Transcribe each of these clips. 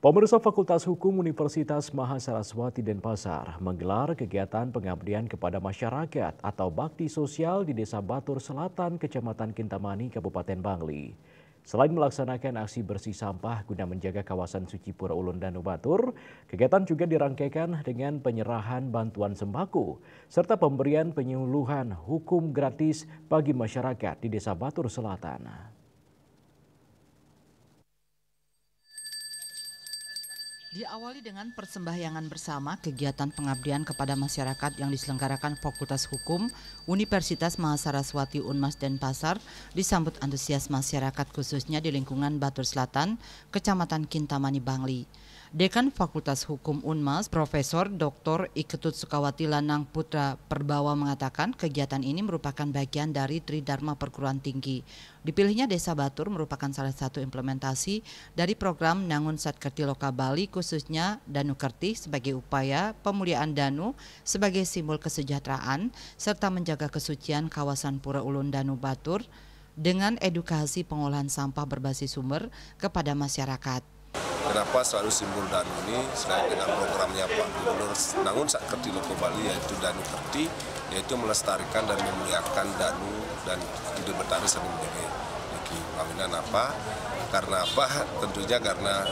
Pemirsa Fakultas Hukum Universitas Mahasaraswati Denpasar menggelar kegiatan pengabdian kepada masyarakat atau bakti sosial di Desa Batur Selatan, Kecamatan Kintamani, Kabupaten Bangli. Selain melaksanakan aksi bersih sampah guna menjaga kawasan suci Pura Ulun Danu Batur, kegiatan juga dirangkaikan dengan penyerahan bantuan sembako serta pemberian penyuluhan hukum gratis bagi masyarakat di Desa Batur Selatan. Diawali dengan persembahyangan bersama kegiatan pengabdian kepada masyarakat yang diselenggarakan Fakultas Hukum Universitas Mahasaraswati Unmas Denpasar disambut antusias masyarakat khususnya di lingkungan Batur Selatan, Kecamatan Kintamani, Bangli. Dekan Fakultas Hukum Unmas, Profesor Dr. Iketut Sukawati Lanang Putra Perbawa mengatakan kegiatan ini merupakan bagian dari Tridharma Perguruan Tinggi. Dipilihnya Desa Batur merupakan salah satu implementasi dari program Nangun Satkerti Loka Bali khususnya Danu Kerti sebagai upaya pemuliaan Danu sebagai simbol kesejahteraan serta menjaga kesucian kawasan Pura Ulun Danu Batur dengan edukasi pengolahan sampah berbasis sumber kepada masyarakat. Kenapa selalu simbol Danu ini selain dengan programnya Pak Gubernur Nangun Satkerti Loka Bali yaitu Danu Kerti, yaitu melestarikan dan memuliakan Danu dan hidup bertani sering menjadi kawinan apa? Karena apa? Tentunya karena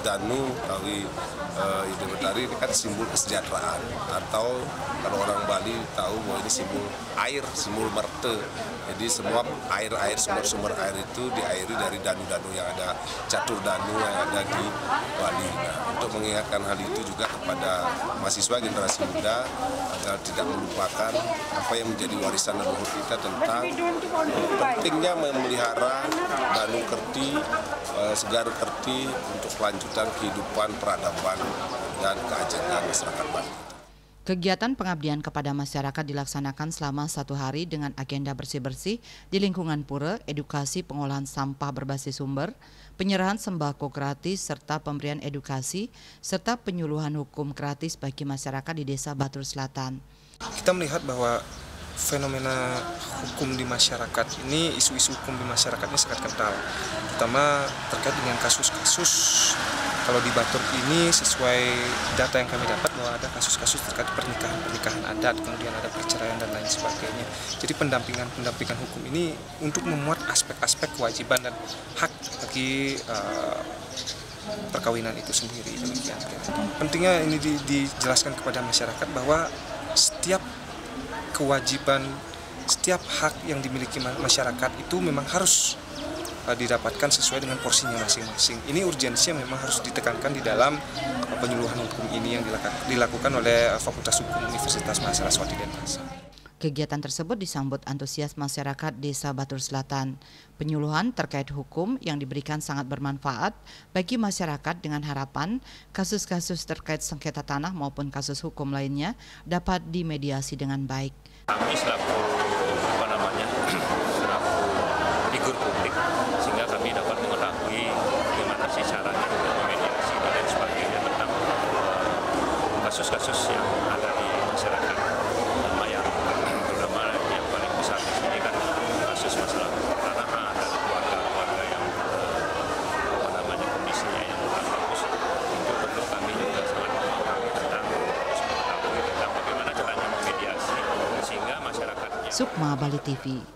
Danu kawi hidup bertani ini kan simbol kesejahteraan, atau kalau orang Bali tahu bahwa ini simbol air, simbol merte. Jadi semua air-air, sumber-sumber air itu diairi dari danu-danu yang ada, catur danu yang ada di Bali. Nah, untuk mengingatkan hal itu juga kepada mahasiswa generasi muda agar tidak melupakan apa yang menjadi warisan leluhur kita tentang pentingnya memelihara Danu Kerti, Segar Kerti untuk kelanjutan kehidupan peradaban dan keajengan masyarakat Bali. Kegiatan pengabdian kepada masyarakat dilaksanakan selama 1 hari dengan agenda bersih-bersih di lingkungan pura, edukasi pengolahan sampah berbasis sumber, penyerahan sembako gratis, serta pemberian edukasi, serta penyuluhan hukum gratis bagi masyarakat di Desa Batur Selatan. Kita melihat bahwa fenomena hukum di masyarakat ini, isu-isu hukum di masyarakat ini sangat kental, terutama terkait dengan kasus-kasus. Kalau di Batur ini sesuai data yang kami dapat bahwa ada kasus-kasus terkait pernikahan adat, kemudian ada perceraian dan lain sebagainya. Jadi pendampingan hukum ini untuk memuat aspek-aspek kewajiban dan hak bagi perkawinan itu sendiri. Demikian. Pentingnya ini dijelaskan kepada masyarakat bahwa setiap kewajiban, setiap hak yang dimiliki masyarakat itu memang harus didapatkan sesuai dengan porsinya masing-masing. Ini urgensi yang memang harus ditekankan di dalam penyuluhan hukum ini yang dilakukan oleh Fakultas Hukum Universitas Mahasaraswati Denpasar. Kegiatan tersebut disambut antusias masyarakat Desa Batur Selatan. Penyuluhan terkait hukum yang diberikan sangat bermanfaat bagi masyarakat dengan harapan kasus-kasus terkait sengketa tanah maupun kasus hukum lainnya dapat dimediasi dengan baik. Kami selaku figur publik, sehingga kami dapat mengetahui bagaimana sih caranya untuk memediasi dan lain sebagainya tentang kasus-kasus yang ada di masyarakat. Terutama yang paling besar di sini kan kasus masalah pertanahan dan keluarga-keluarga yang kondisinya yang kurang bagus. Tentu kami juga sangat memahami tentang bagaimana caranya memediasi sehingga masyarakatnya. Sukma, Bali TV.